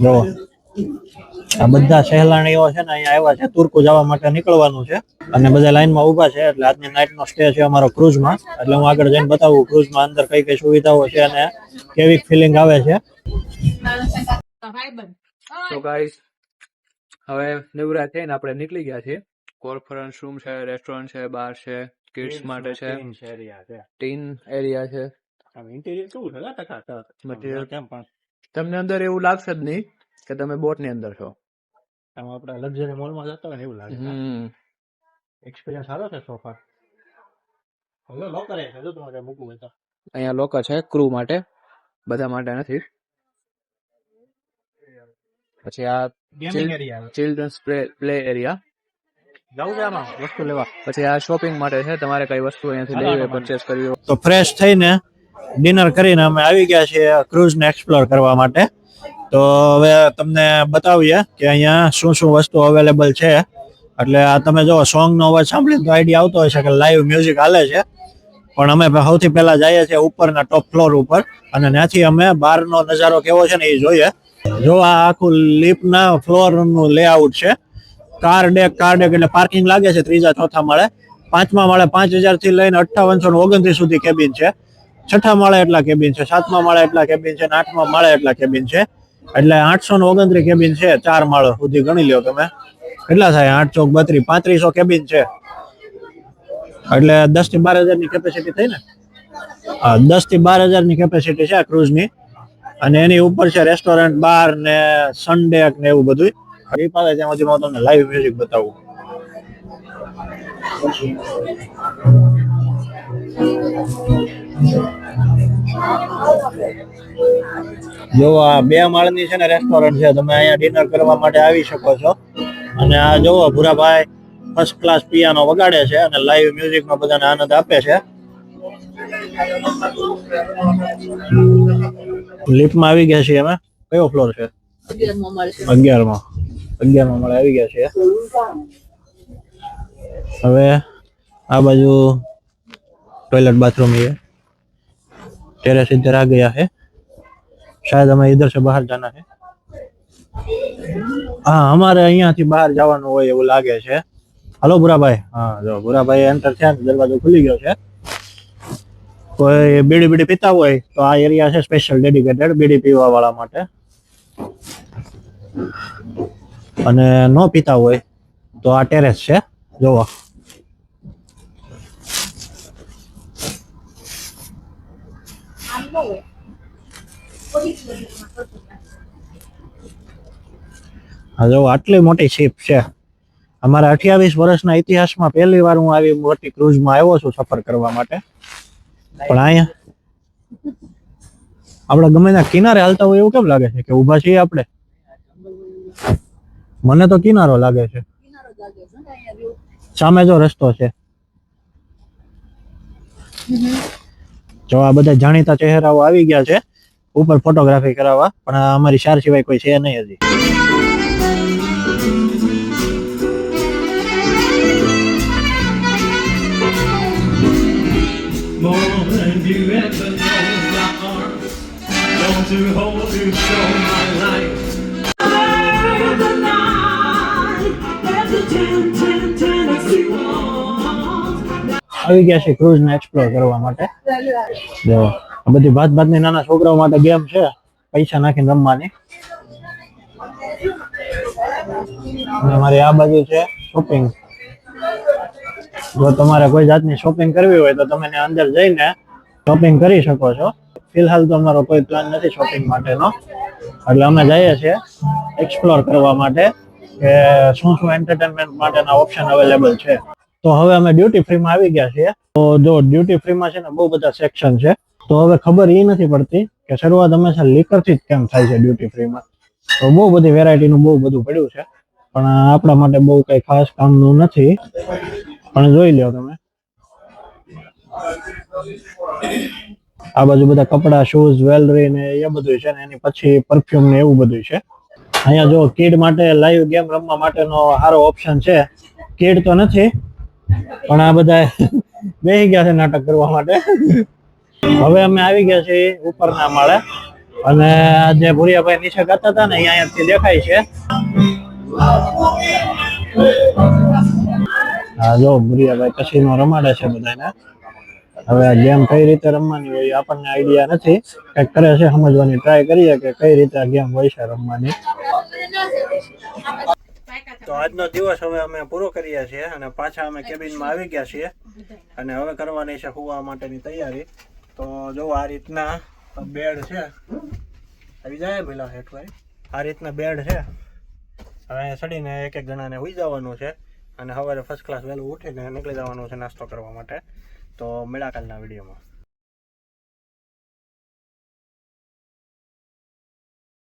જો આ બધા સહેલાણીઓ છે ને અહીંયા આવ્યા છે, તુર્કુ જવા માટે નીકળવાનું છે અને બધા લાઈનમાં ઊભા છે. એટલે આજની નાઈટનો સ્ટે છે અમારો ક્રુઝમાં. એટલે હું આગળ જઈને બતાવું ક્રુઝમાં અંદર કઈ કઈ સુવિધાઓ છે અને કેવી ફિલિંગ આવે છે. તો ગાઈસ હવે નવરા થઈને આપણે નીકળી ગયા છીએ. કોન્ફરન્સ રૂમ છે, રેસ્ટોરન્ટ છે, બાર છે, કિડ્સ માટે છે, ટીન એરિયા છે. ઇન્ટિરિયર કેવું છે મટીરિયલ કેમ પણ તમને અંદર એવું લાગશે જ નહીં કે તમે બોટ ની અંદર છો. આમ આપણે લક્ઝરી મોલમાં જતા હોય ને એવું લાગે. એક્સપિરિયન્સ સારો છે સોફા. હવે લોકર છે જો તમારે મૂકવું હોય તો અહીંયા લોકર છે ક્રૂ માટે, બધા માટે નથી. પછી આ gaming area children's play area. જવું છે આમાં વસ્તુ લેવા. પછી આ શોપિંગ માટે છે, તમારે કઈ વસ્તુ અહીંયાથી લેવી હોય, પરચેસ કરવી હોય. તો ફ્રેશ થઈને ડિનર કરીને અમે આવી ગયા છીએ ક્રુઝને એક્સપ્લોર કરવા માટે. તો હવે તમને બતાવીએ કે અહીંયા શું શું વસ્તુ અવેલેબલ છે. એટલે આ તમે જો સોંગનો અવાજ સાંભળીને તો આઈડિયા આવતો હોય છે કે લાઈવ મ્યુઝિક હાલે છે. પણ અમે સૌથી પહેલા જઈએ છીએ ઉપરના ટોપ ફ્લોર ઉપર અને ત્યાંથી અમે બહારનો નજારો કેવો છે ને એ જોઈએ. જો આ આખું લિફ્ટના ફ્લોરનું લેઆઉટ છે. કાર ડેક એટલે પાર્કિંગ લાગે છે ત્રીજા ચોથા માળે. પાંચમા માળે 5000 થી લઈને 5829 સુધી કેબિન છે. છઠ્ઠા માળે એટલા કેબિન છે, સાતમા માળે એટલા કેબિન છે, આઠમા માળે એટલા કેબિન છે. એટલે 829 કેબિન છે 4 માળો સુધી. ગણી લ્યો તમે કેટલા થાય, 8 ચોક 32, 3500 કેબિન છે. એટલે 10 થી 12000 ની કેપેસિટી થઈ ને. હા, 10 થી 12000 ની કેપેસિટી છે આ ક્રુઝની. અને એની ઉપર છે રેસ્ટોરન્ટ, બાર ને સનડેક ને એવું બધું. એ પાસે ત્યાં સુધી હું તમને લાઈવ મ્યુઝિક બતાવું. જો આ 2 માળની છે ને રેસ્ટોરન્ટ છે, તમે અહીંયા ડિનર કરવા માટે આવી શકો છો. અને આ જોવો ભૂરાભાઈ ફર્સ્ટ ક્લાસ પિયાનો વગાડે છે અને લાઈવ મ્યુઝિકનો બધાને આનંદ આપે છે. લિફ્ટમાં આવી ગયા છીએ અમે. કયો ફ્લોર છે? 11માં માળે આવી ગયા છીએ. હવે આ બાજુ टॉयलेट बाथरूम है, टेरेस इधर आ गया है, शायद हमें इधर से बाहर जाना है. हाँ, हमारे यहाँ थी बाहर जवानुं होय एवुं लागे छे. हेलो बुराभाई. हाँ, जो बुराभाई एंटर थया दरवाजो खुली गयो छे. कोई बीड़ी बीड़ी पीता होय तो आ एरिया है स्पेशल डेडिकेटेड बीड़ी पीवा वाला माटे. અને નો પીતા હોય તો આ ટેરેસ છે જોવો. હા જો આટલી મોટી શિપ છે. અમારા 28 વર્ષના ઇતિહાસમાં પહેલી વાર હું આવી મોટી ક્રુઝમાં આવ્યો છું સફર કરવા માટે. પણ અહીંયા આપણે ગમે ત્યાં કિનારે હાલતા હોય એવું કેમ લાગે છે કે ઊભા છીએ આપણે? મને તો કિનારો લાગે છે. સામે જો રસ્તો છે. જો આ બધા જાણીતા ચહેરાઓ આવી ગયા છે ઉપર ફોટોગ્રાફી કરાવવા, પણ અમારી શાર સિવાય કોઈ છે નહીં હજી. આવી ગયા છે ક્રુઝ ને એક્સપ્લોર કરવા માટે. જો આ બધી ભાતની નાના છોકરાઓ માટે ગેમ છે, પૈસા નાખીને રમવાની. અમારી આ બાજુ છે શોપિંગ. જો તમારે કોઈ જાતની શોપિંગ કરવી હોય તો તમે અંદર જઈને શોપિંગ કરી શકો છો. ફિલહાલ તો અમારો કોઈ પ્લાન નથી શોપિંગ માટેનો, એટલે અમે જઈએ છીએ એક્સપ્લોર કરવા માટે કે શું શું એન્ટરટેનમેન્ટ માટેના ઓપ્શન અવેલેબલ છે. તો હવે અમે ડ્યુટી ફ્રીમાં આવી ગયા છીએ. તો જો ડ્યુટી ફ્રીમાં છે ને બહુ બધા સેક્શન છે. તો હવે ખબર એ નથી પડતી કે શરૂઆત હંમેશા લીકરથી જ કેમ થાય છે ડ્યુટી ફ્રીમાં. તો બહુ બધી વેરાયટીનું બહુ બધું પડ્યું છે, પણ આપણા માટે બહુ કઈ ખાસ કામનું નથી. પણ જોઈ લ્યો તમે, આ બાજુ બધા કપડા, શૂઝ, જ્વેલરી ને એ બધું છે ને એની પછી પરફ્યુમ ને એવું બધું છે. અહીંયા જો કિડ માટે લાઈવ ગેમ રમવા માટેનો સારો ઓપ્શન છે. કિડ તો નથી પણ આ બધા બેસી ગયા છે નાટક કરવા માટે. હવે અમે આવી ગયા છીએ ઉપરના માળે અને જે ભુરિયાભાઈ નીચે ગાતા હતા ને અહીંયાથી દેખાય છે. હા જો ભુરિયાભાઈ કસીનો રમાડે છે બધાને. હવે ગેમ કઈ રીતે રમવાની હોય એ આપણને આઈડિયા નથી. કંઈક કરે છે સમજવાની ટ્રાય કરીએ કે કઈ રીતે આ ગેમ હોય છે રમવાની. તો આજનો દિવસ હવે અમે પૂરો કરીએ છીએ અને પાછા અમે કેબિનમાં આવી ગયા છીએ અને હવે કરવાની છે સુવા માટેની તૈયારી. તો જો આ રીતના બેડ છે, આવી જાય પેલા હેઠવાય આ રીતના બેડ છે. હવે ચડીને એક એક જણાને સુઈ જવાનું છે અને સવારે ફર્સ્ટ ક્લાસ વહેલું ઉઠીને નીકળી જવાનું છે નાસ્તો કરવા માટે. તો મળ્યા કાલના વિડીયોમાં.